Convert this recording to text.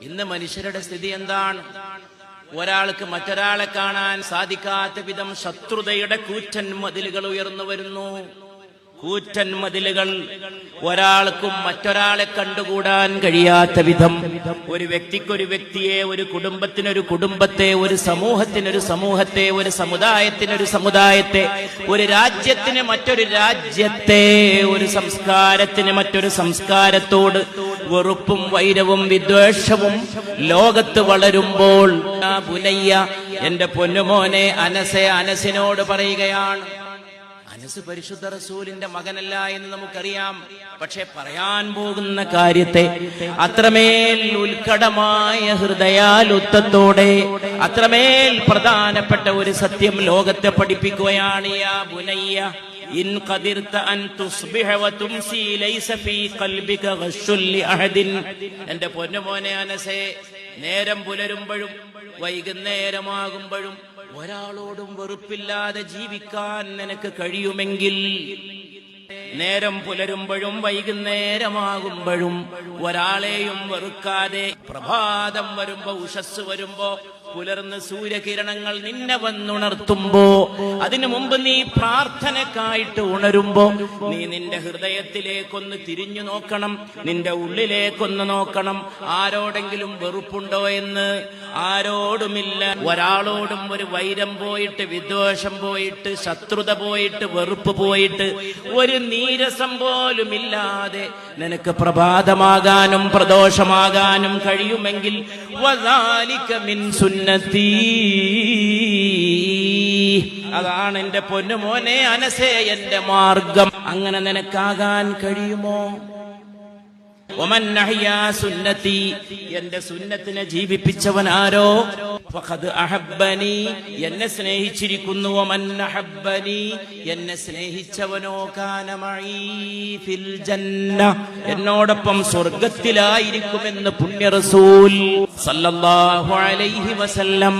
ഇന്ന് മനുഷ്യരുടെ സ്ഥിതി എന്താണ്? ഒരാൾക്ക് മറ്റൊരാളെ കാണാൻ സാധിക്കാത്ത വിധം ശത്രുതയുടെ കൂറ്റൻ മതിലുകൾ ഉയർന്നു വരുന്നു. കൂറ്റൻ മതിലുകൾ. ഒരാൾക്കും മറ്റൊരാളെ കണ്ടുകൂടാൻ കഴിയാത്ത വിധം, ഒരു വ്യക്തിക്കൊരു വ്യക്തിയെ, ഒരു കുടുംബത്തിനൊരു കുടുംബത്തെ, ഒരു സമൂഹത്തിനൊരു സമൂഹത്തെ, ഒരു സമുദായത്തിനൊരു സമുദായത്തെ, ഒരു രാജ്യത്തിന് മറ്റൊരു രാജ്യത്തെ, ഒരു സംസ്കാരത്തിന് മറ്റൊരു സംസ്കാരത്തോട് വെറുപ്പും വൈരവും വിദ്വേഷവും ലോകത്ത് വളരുമ്പോൾ, ബുനയ്യ, എന്റെ പൊന്നുമോനെ അനസെ, അനസിനോട് പറയുകയാണ്. അനസ് പരിശുദ്ധ റസൂലിന്റെ മകനല്ല എന്ന് നമുക്കറിയാം. പക്ഷെ പറയാൻ പോകുന്ന കാര്യത്തെ അത്രമേൽ ഉത്കടമായ ഹൃദയാലുത്തത്തോടെ, അത്രമേൽ പ്രധാനപ്പെട്ട ഒരു സത്യം ലോകത്തെ പഠിപ്പിക്കുകയാണ്. യാ ബുനയ്യ ഇൻ ഖദിർത അൻ തുസ്ബിഹ വതുംസി ലൈസ ഫീ ഖൽബിക ഗശ്ശുൽ ലിഅഹദിൻ. എന്റെ പൊന്നുമോനെ അനസേ, നേരം പുലരുമ്പോഴും വൈകുന്നേരമാകുമ്പോഴും ഒരാളോടും വെറുപ്പില്ലാതെ ജീവിക്കാൻ നിനക്ക് കഴിയുമെങ്കിൽ, നേരം പുലരുമ്പോഴും വൈകുന്നേരമാകുമ്പോഴും ഒരാളെയും വെറുക്കാതെ, പ്രഭാതം വരുമ്പോ, ഉഷസ് വരുമ്പോ, പുലർന്ന് സൂര്യകിരണങ്ങൾ നിന്നെ വന്നുണർത്തുമ്പോ, അതിനു മുമ്പ് നീ പ്രാർത്ഥനക്കായിട്ട് ഉണരുമ്പോ, നീ നിന്റെ ഹൃദയത്തിലേക്കൊന്ന് തിരിഞ്ഞു നോക്കണം, നിന്റെ ഉള്ളിലേക്കൊന്ന് നോക്കണം. ആരോടെങ്കിലും വെറുപ്പുണ്ടോ എന്ന്? ആരോടുമില്ല. ഒരാളോടും ഒരു വൈരം പോയിട്ട്, വിദ്വേഷം പോയിട്ട്, ശത്രുത പോയിട്ട്, വെറുപ്പ് പോയിട്ട്, ഒരു നീരസം പോലും ഇല്ലാതെ നിനക്ക് പ്രഭാതമാകാനും പ്രദോഷമാകാനും കഴിയുമെങ്കിൽ, വദാലിക മിൻ സുന്നത്തി, അതാണ് എന്റെ പൊന്നുമോനെ അനസേ എന്റെ മാർഗം. അങ്ങനെ നിനക്കാകാൻ കഴിയുമോ? വമൻ അഹ്യാ സുന്നത്തി, എന്റെ സുന്നത്തിനെ ജീവിപ്പിച്ചവൻ ആരോ, ഫഖദ് അഹബ്ബനി, എന്നെ സ്നേഹിച്ചിരിക്കുന്നു. വമൻ അഹബ്ബനി, എന്നെ സ്നേഹിച്ചവനോ കാന മഈ ഫിൽ ജന്ന, എന്നോടൊപ്പം സ്വർഗ്ഗത്തിലായിരിക്കുമെന്ന് പുണ്യ റസൂൽ സല്ലല്ലാഹു അലൈഹി വസല്ലം.